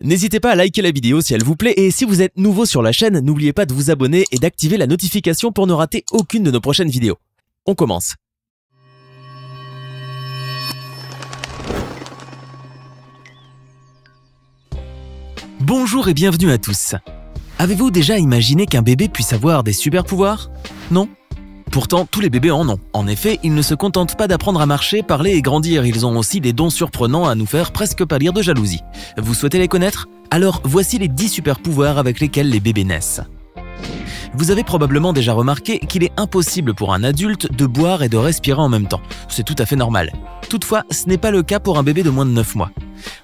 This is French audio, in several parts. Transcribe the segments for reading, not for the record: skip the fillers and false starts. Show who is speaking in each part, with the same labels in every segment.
Speaker 1: N'hésitez pas à liker la vidéo si elle vous plaît et si vous êtes nouveau sur la chaîne, n'oubliez pas de vous abonner et d'activer la notification pour ne rater aucune de nos prochaines vidéos. On commence. Bonjour et bienvenue à tous. Avez-vous déjà imaginé qu'un bébé puisse avoir des super pouvoirs? Non? Pourtant, tous les bébés en ont. En effet, ils ne se contentent pas d'apprendre à marcher, parler et grandir, ils ont aussi des dons surprenants à nous faire presque pâlir de jalousie. Vous souhaitez les connaître? Alors, voici les 10 super pouvoirs avec lesquels les bébés naissent. Vous avez probablement déjà remarqué qu'il est impossible pour un adulte de boire et de respirer en même temps. C'est tout à fait normal. Toutefois, ce n'est pas le cas pour un bébé de moins de 9 mois.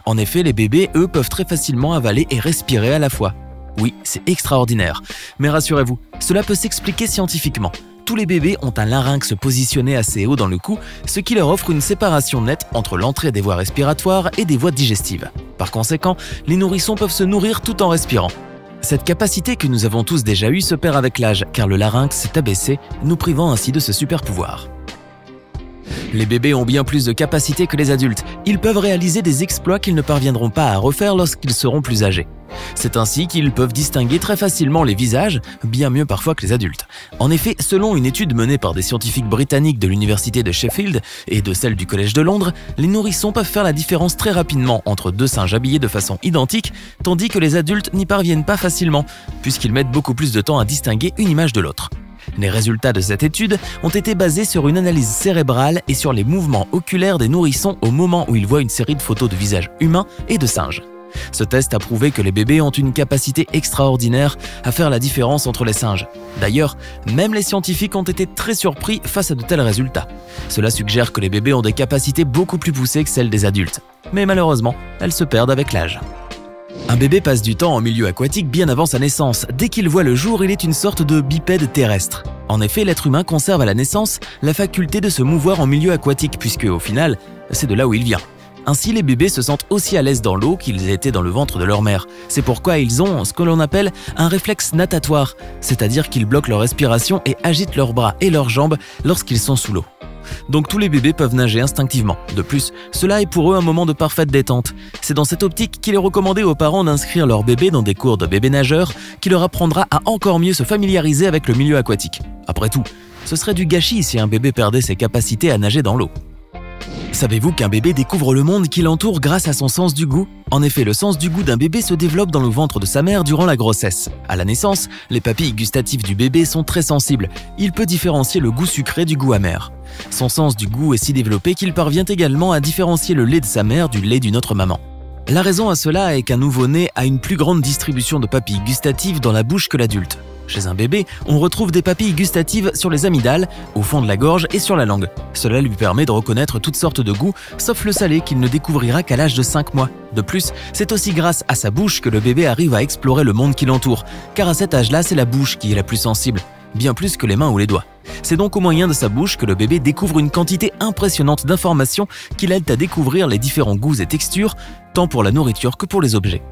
Speaker 1: En effet, les bébés, eux, peuvent très facilement avaler et respirer à la fois. Oui, c'est extraordinaire. Mais rassurez-vous, cela peut s'expliquer scientifiquement. Tous les bébés ont un larynx positionné assez haut dans le cou, ce qui leur offre une séparation nette entre l'entrée des voies respiratoires et des voies digestives. Par conséquent, les nourrissons peuvent se nourrir tout en respirant. Cette capacité que nous avons tous déjà eue se perd avec l'âge, car le larynx s'est abaissé, nous privant ainsi de ce super pouvoir. Les bébés ont bien plus de capacités que les adultes. Ils peuvent réaliser des exploits qu'ils ne parviendront pas à refaire lorsqu'ils seront plus âgés. C'est ainsi qu'ils peuvent distinguer très facilement les visages, bien mieux parfois que les adultes. En effet, selon une étude menée par des scientifiques britanniques de l'université de Sheffield et de celle du Collège de Londres, les nourrissons peuvent faire la différence très rapidement entre deux singes habillés de façon identique, tandis que les adultes n'y parviennent pas facilement, puisqu'ils mettent beaucoup plus de temps à distinguer une image de l'autre. Les résultats de cette étude ont été basés sur une analyse cérébrale et sur les mouvements oculaires des nourrissons au moment où ils voient une série de photos de visages humains et de singes. Ce test a prouvé que les bébés ont une capacité extraordinaire à faire la différence entre les singes. D'ailleurs, même les scientifiques ont été très surpris face à de tels résultats. Cela suggère que les bébés ont des capacités beaucoup plus poussées que celles des adultes. Mais malheureusement, elles se perdent avec l'âge. Un bébé passe du temps en milieu aquatique bien avant sa naissance. Dès qu'il voit le jour, il est une sorte de bipède terrestre. En effet, l'être humain conserve à la naissance la faculté de se mouvoir en milieu aquatique puisque, au final, c'est de là où il vient. Ainsi, les bébés se sentent aussi à l'aise dans l'eau qu'ils étaient dans le ventre de leur mère. C'est pourquoi ils ont ce que l'on appelle un réflexe natatoire, c'est-à-dire qu'ils bloquent leur respiration et agitent leurs bras et leurs jambes lorsqu'ils sont sous l'eau. Donc tous les bébés peuvent nager instinctivement. De plus, cela est pour eux un moment de parfaite détente. C'est dans cette optique qu'il est recommandé aux parents d'inscrire leur bébé dans des cours de bébé nageur qui leur apprendra à encore mieux se familiariser avec le milieu aquatique. Après tout, ce serait du gâchis si un bébé perdait ses capacités à nager dans l'eau. Savez-vous qu'un bébé découvre le monde qui l'entoure grâce à son sens du goût? En effet, le sens du goût d'un bébé se développe dans le ventre de sa mère durant la grossesse. À la naissance, les papilles gustatives du bébé sont très sensibles. Il peut différencier le goût sucré du goût amer. Son sens du goût est si développé qu'il parvient également à différencier le lait de sa mère du lait d'une autre maman. La raison à cela est qu'un nouveau-né a une plus grande distribution de papilles gustatives dans la bouche que l'adulte. Chez un bébé, on retrouve des papilles gustatives sur les amygdales, au fond de la gorge et sur la langue. Cela lui permet de reconnaître toutes sortes de goûts, sauf le salé qu'il ne découvrira qu'à l'âge de 5 mois. De plus, c'est aussi grâce à sa bouche que le bébé arrive à explorer le monde qui l'entoure, car à cet âge-là, c'est la bouche qui est la plus sensible, bien plus que les mains ou les doigts. C'est donc au moyen de sa bouche que le bébé découvre une quantité impressionnante d'informations qui l'aident à découvrir les différents goûts et textures, tant pour la nourriture que pour les objets.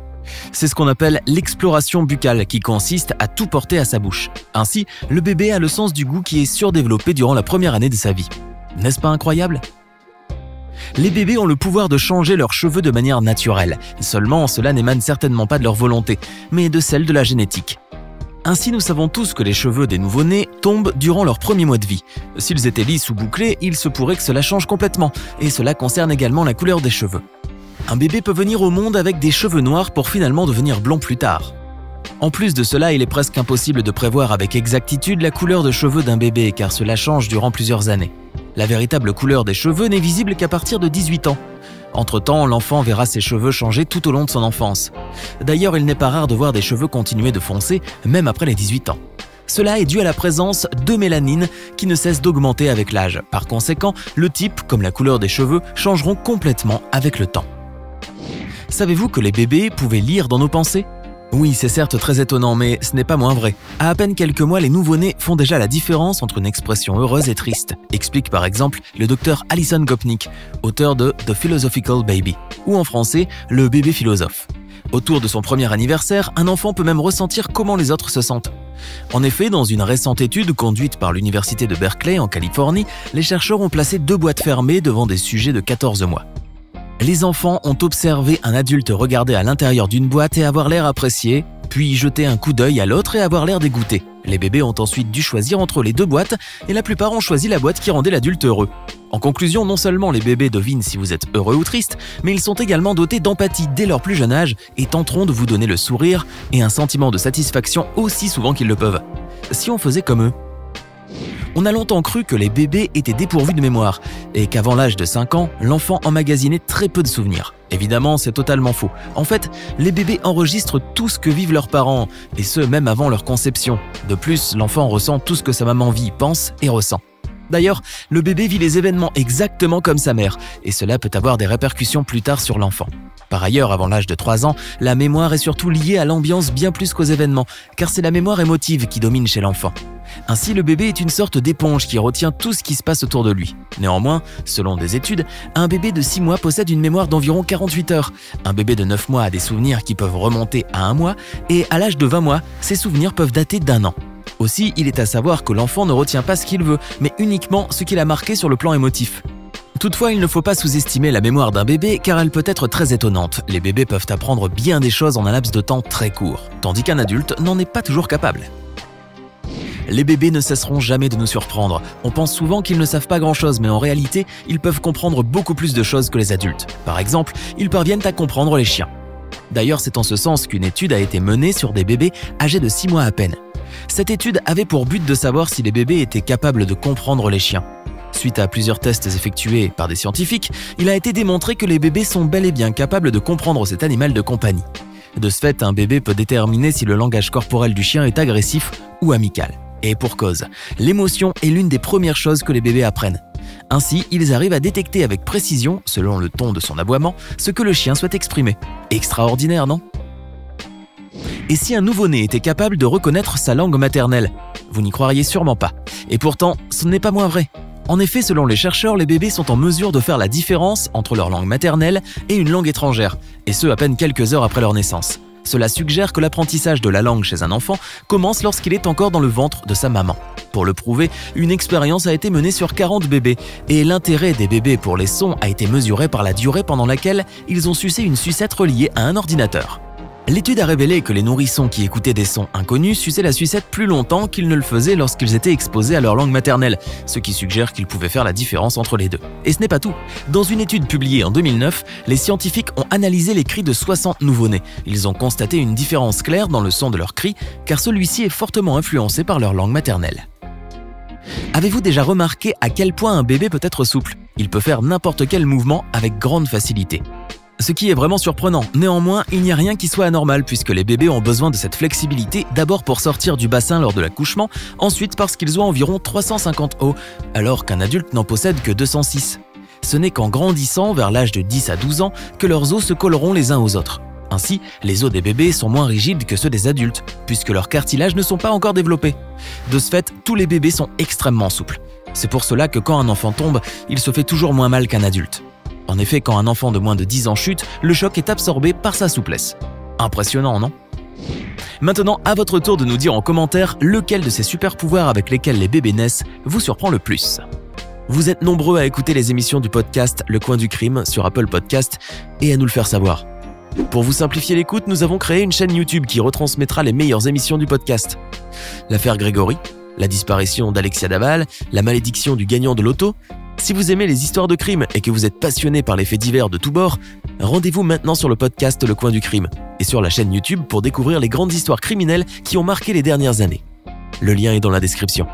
Speaker 1: C'est ce qu'on appelle l'exploration buccale qui consiste à tout porter à sa bouche. Ainsi, le bébé a le sens du goût qui est surdéveloppé durant la première année de sa vie. N'est-ce pas incroyable? Les bébés ont le pouvoir de changer leurs cheveux de manière naturelle. Seulement, cela n'émane certainement pas de leur volonté, mais de celle de la génétique. Ainsi, nous savons tous que les cheveux des nouveau-nés tombent durant leurs premiers mois de vie. S'ils étaient lisses ou bouclés, il se pourrait que cela change complètement, et cela concerne également la couleur des cheveux. Un bébé peut venir au monde avec des cheveux noirs pour finalement devenir blond plus tard. En plus de cela, il est presque impossible de prévoir avec exactitude la couleur de cheveux d'un bébé car cela change durant plusieurs années. La véritable couleur des cheveux n'est visible qu'à partir de 18 ans. Entre-temps, l'enfant verra ses cheveux changer tout au long de son enfance. D'ailleurs, il n'est pas rare de voir des cheveux continuer de foncer même après les 18 ans. Cela est dû à la présence de mélanine qui ne cesse d'augmenter avec l'âge. Par conséquent, le type, comme la couleur des cheveux, changeront complètement avec le temps. Savez-vous que les bébés pouvaient lire dans nos pensées? Oui, c'est certes très étonnant, mais ce n'est pas moins vrai. À peine quelques mois, les nouveau-nés font déjà la différence entre une expression heureuse et triste, explique par exemple le docteur Alison Gopnik, auteur de The Philosophical Baby, ou en français, le bébé philosophe. Autour de son premier anniversaire, un enfant peut même ressentir comment les autres se sentent. En effet, dans une récente étude conduite par l'université de Berkeley en Californie, les chercheurs ont placé 2 boîtes fermées devant des sujets de 14 mois. Les enfants ont observé un adulte regarder à l'intérieur d'une boîte et avoir l'air apprécié, puis jeter un coup d'œil à l'autre et avoir l'air dégoûté. Les bébés ont ensuite dû choisir entre les deux boîtes et la plupart ont choisi la boîte qui rendait l'adulte heureux. En conclusion, non seulement les bébés devinent si vous êtes heureux ou triste, mais ils sont également dotés d'empathie dès leur plus jeune âge et tenteront de vous donner le sourire et un sentiment de satisfaction aussi souvent qu'ils le peuvent. Si on faisait comme eux. On a longtemps cru que les bébés étaient dépourvus de mémoire et qu'avant l'âge de 5 ans, l'enfant emmagasinait très peu de souvenirs. Évidemment, c'est totalement faux. En fait, les bébés enregistrent tout ce que vivent leurs parents, et ce même avant leur conception. De plus, l'enfant ressent tout ce que sa maman vit, pense et ressent. D'ailleurs, le bébé vit les événements exactement comme sa mère, et cela peut avoir des répercussions plus tard sur l'enfant. Par ailleurs, avant l'âge de 3 ans, la mémoire est surtout liée à l'ambiance bien plus qu'aux événements, car c'est la mémoire émotive qui domine chez l'enfant. Ainsi, le bébé est une sorte d'éponge qui retient tout ce qui se passe autour de lui. Néanmoins, selon des études, un bébé de 6 mois possède une mémoire d'environ 48 heures. Un bébé de 9 mois a des souvenirs qui peuvent remonter à 1 mois, et à l'âge de 20 mois, ces souvenirs peuvent dater d'1 an. Aussi, il est à savoir que l'enfant ne retient pas ce qu'il veut, mais uniquement ce qu'il a marqué sur le plan émotif. Toutefois, il ne faut pas sous-estimer la mémoire d'un bébé car elle peut être très étonnante. Les bébés peuvent apprendre bien des choses en un laps de temps très court, tandis qu'un adulte n'en est pas toujours capable. Les bébés ne cesseront jamais de nous surprendre. On pense souvent qu'ils ne savent pas grand-chose, mais en réalité, ils peuvent comprendre beaucoup plus de choses que les adultes. Par exemple, ils parviennent à comprendre les chiens. D'ailleurs, c'est en ce sens qu'une étude a été menée sur des bébés âgés de 6 mois à peine. Cette étude avait pour but de savoir si les bébés étaient capables de comprendre les chiens. Suite à plusieurs tests effectués par des scientifiques, il a été démontré que les bébés sont bel et bien capables de comprendre cet animal de compagnie. De ce fait, un bébé peut déterminer si le langage corporel du chien est agressif ou amical. Et pour cause, l'émotion est l'une des premières choses que les bébés apprennent. Ainsi, ils arrivent à détecter avec précision, selon le ton de son aboiement, ce que le chien souhaite exprimer. Extraordinaire, non ? Et si un nouveau-né était capable de reconnaître sa langue maternelle ? Vous n'y croiriez sûrement pas. Et pourtant, ce n'est pas moins vrai. En effet, selon les chercheurs, les bébés sont en mesure de faire la différence entre leur langue maternelle et une langue étrangère, et ce à peine quelques heures après leur naissance. Cela suggère que l'apprentissage de la langue chez un enfant commence lorsqu'il est encore dans le ventre de sa maman. Pour le prouver, une expérience a été menée sur 40 bébés, et l'intérêt des bébés pour les sons a été mesuré par la durée pendant laquelle ils ont sucé une sucette reliée à un ordinateur. L'étude a révélé que les nourrissons qui écoutaient des sons inconnus suçaient la sucette plus longtemps qu'ils ne le faisaient lorsqu'ils étaient exposés à leur langue maternelle, ce qui suggère qu'ils pouvaient faire la différence entre les deux. Et ce n'est pas tout. Dans une étude publiée en 2009, les scientifiques ont analysé les cris de 60 nouveau-nés. Ils ont constaté une différence claire dans le son de leurs cris, car celui-ci est fortement influencé par leur langue maternelle. Avez-vous déjà remarqué à quel point un bébé peut être souple ? Il peut faire n'importe quel mouvement avec grande facilité. Ce qui est vraiment surprenant. Néanmoins, il n'y a rien qui soit anormal puisque les bébés ont besoin de cette flexibilité d'abord pour sortir du bassin lors de l'accouchement, ensuite parce qu'ils ont environ 350 os, alors qu'un adulte n'en possède que 206. Ce n'est qu'en grandissant vers l'âge de 10 à 12 ans que leurs os se colleront les uns aux autres. Ainsi, les os des bébés sont moins rigides que ceux des adultes, puisque leurs cartilages ne sont pas encore développés. De ce fait, tous les bébés sont extrêmement souples. C'est pour cela que quand un enfant tombe, il se fait toujours moins mal qu'un adulte. En effet, quand un enfant de moins de 10 ans chute, le choc est absorbé par sa souplesse. Impressionnant, non ? Maintenant, à votre tour de nous dire en commentaire lequel de ces super pouvoirs avec lesquels les bébés naissent vous surprend le plus. Vous êtes nombreux à écouter les émissions du podcast Le Coin du Crime sur Apple Podcast et à nous le faire savoir. Pour vous simplifier l'écoute, nous avons créé une chaîne YouTube qui retransmettra les meilleures émissions du podcast. L'affaire Grégory, la disparition d'Alexia Daval, la malédiction du gagnant de l'auto. Si vous aimez les histoires de crime et que vous êtes passionné par les faits divers de tous bords, rendez-vous maintenant sur le podcast Le Coin du Crime et sur la chaîne YouTube pour découvrir les grandes histoires criminelles qui ont marqué les dernières années. Le lien est dans la description.